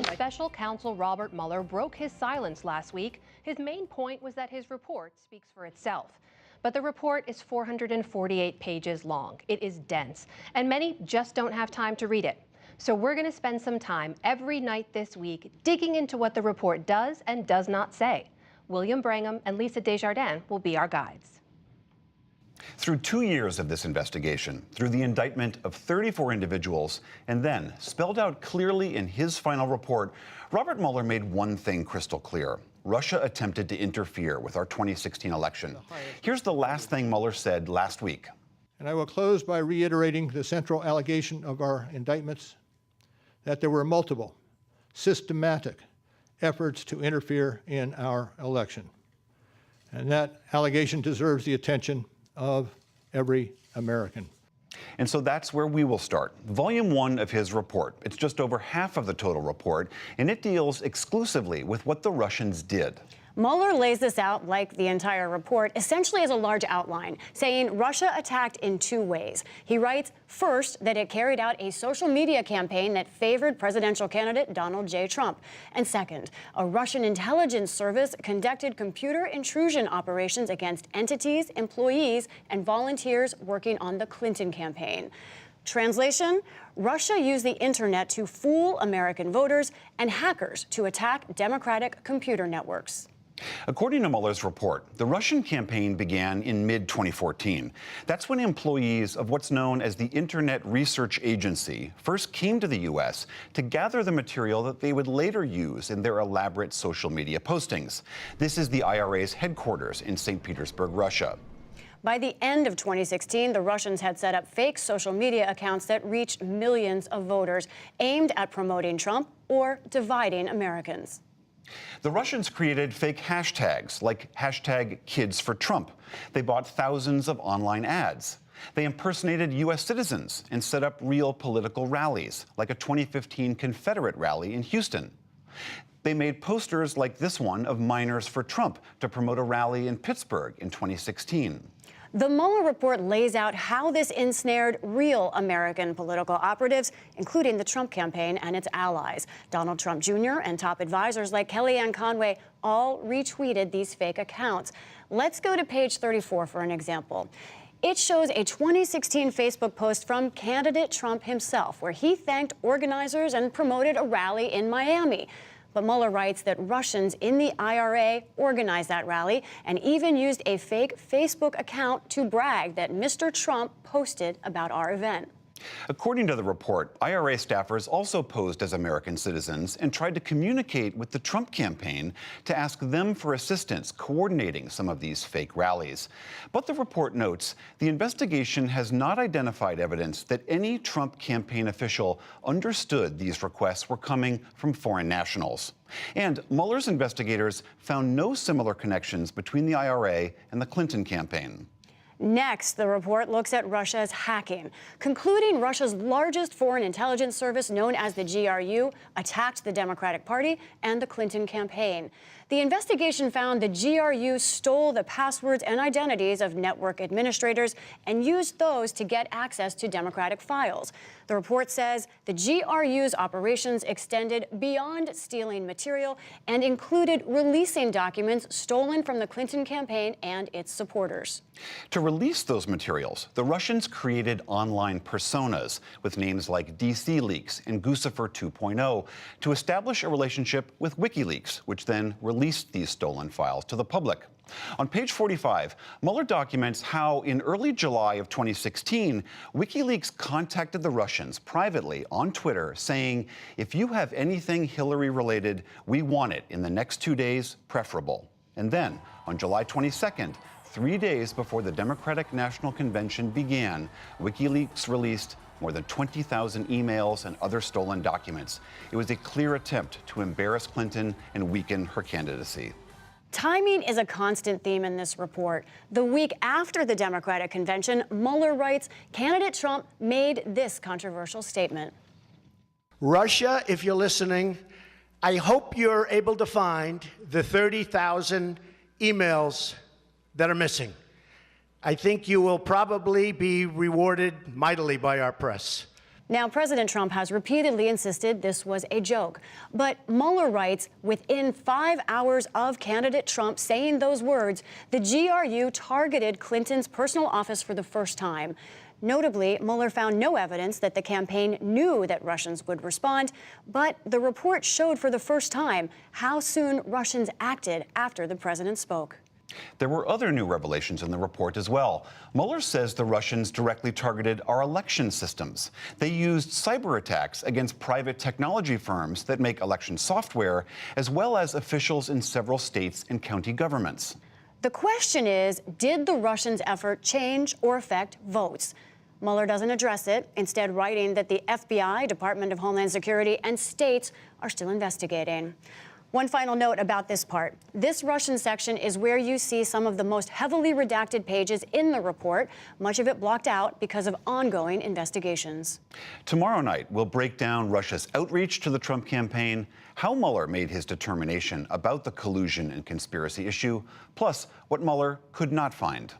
Special counsel Robert Mueller broke his silence last week. His main point was that his report speaks for itself. But the report is 448 pages long. It is dense, and many just don't have time to read it. So we're going to spend some time every night this week digging into what the report does and does not say. William Brangham and Lisa Desjardins will be our guides. Through 2 years of this investigation, through the indictment of 34 individuals, and then spelled out clearly in his final report, Robert Mueller made one thing crystal clear. Russia attempted to interfere with our 2016 election. Here's the last thing Mueller said last week. And I will close by reiterating the central allegation of our indictments, that there were multiple, systematic efforts to interfere in our election. And that allegation deserves the attention of every American. And so that's where we will start. Volume 1 of his report. It's just over half of the total report, and it deals exclusively with what the Russians did. Mueller lays this out like the entire report, essentially as a large outline, saying Russia attacked in 2 ways. He writes, first, that it carried out a social media campaign that favored presidential candidate Donald J. Trump. And second, a Russian intelligence service conducted computer intrusion operations against entities, employees, and volunteers working on the Clinton campaign. Translation, Russia used the internet to fool American voters and hackers to attack democratic computer networks. According to Mueller's report, the Russian campaign began in mid-2014. That's when employees of what's known as the Internet Research Agency first came to the U.S. to gather the material that they would later use in their elaborate social media postings. This is the IRA's headquarters in St. Petersburg, Russia. By the end of 2016, the Russians had set up fake social media accounts that reached millions of voters, aimed at promoting Trump or dividing Americans. The Russians created fake hashtags like #KidsForTrump. They bought thousands of online ads. They impersonated U.S. citizens and set up real political rallies, like a 2015 Confederate rally in Houston. They made posters like this one of Miners for Trump to promote a rally in Pittsburgh in 2016. The Mueller report lays out how this ensnared real American political operatives, including the Trump campaign and its allies. Donald Trump Jr. and top advisors like Kellyanne Conway all retweeted these fake accounts. Let's go to page 34 for an example. It shows a 2016 Facebook post from candidate Trump himself, where he thanked organizers and promoted a rally in Miami. But Mueller writes that Russians in the IRA organized that rally and even used a fake Facebook account to brag that Mr. Trump posted about our event. According to the report, IRA staffers also posed as American citizens and tried to communicate with the Trump campaign to ask them for assistance coordinating some of these fake rallies. But the report notes the investigation has not identified evidence that any Trump campaign official understood these requests were coming from foreign nationals. And Mueller's investigators found no similar connections between the IRA and the Clinton campaign. Next, the report looks at Russia's hacking, concluding Russia's largest foreign intelligence service, known as the GRU, attacked the Democratic Party and the Clinton campaign. The investigation found the GRU stole the passwords and identities of network administrators and used those to get access to Democratic files. The report says the GRU's operations extended beyond stealing material and included releasing documents stolen from the Clinton campaign and its supporters. To release those materials, the Russians created online personas with names like DC Leaks and Guccifer 2.0 to establish a relationship with WikiLeaks, which then released these stolen files to the public. On page 45, Mueller documents how in early July of 2016, WikiLeaks contacted the Russians privately on Twitter saying, if you have anything Hillary related, we want it in the next 2 days, preferable. And then on July 22nd, 3 days before the Democratic National Convention began, WikiLeaks released more than 20,000 emails and other stolen documents. It was a clear attempt to embarrass Clinton and weaken her candidacy. Timing is a constant theme in this report. The week after the Democratic convention, Mueller writes, candidate Trump made this controversial statement. Russia, if you're listening, I hope you're able to find the 30,000 emails that are missing. I think you will probably be rewarded mightily by our press. Now, President Trump has repeatedly insisted this was a joke. But Mueller writes, within 5 hours of candidate Trump saying those words, the GRU targeted Clinton's personal office for the first time. Notably, Mueller found no evidence that the campaign knew that Russians would respond, but the report showed for the first time how soon Russians acted after the president spoke. There were other new revelations in the report as well. Mueller says the Russians directly targeted our election systems. They used cyber attacks against private technology firms that make election software, as well as officials in several states and county governments. The question is, did the Russians' effort change or affect votes? Mueller doesn't address it, instead writing that the FBI, Department of Homeland Security, and states are still investigating. One final note about this part. This Russian section is where you see some of the most heavily redacted pages in the report, much of it blocked out because of ongoing investigations. Tomorrow night, we'll break down Russia's outreach to the Trump campaign, how Mueller made his determination about the collusion and conspiracy issue, plus what Mueller could not find.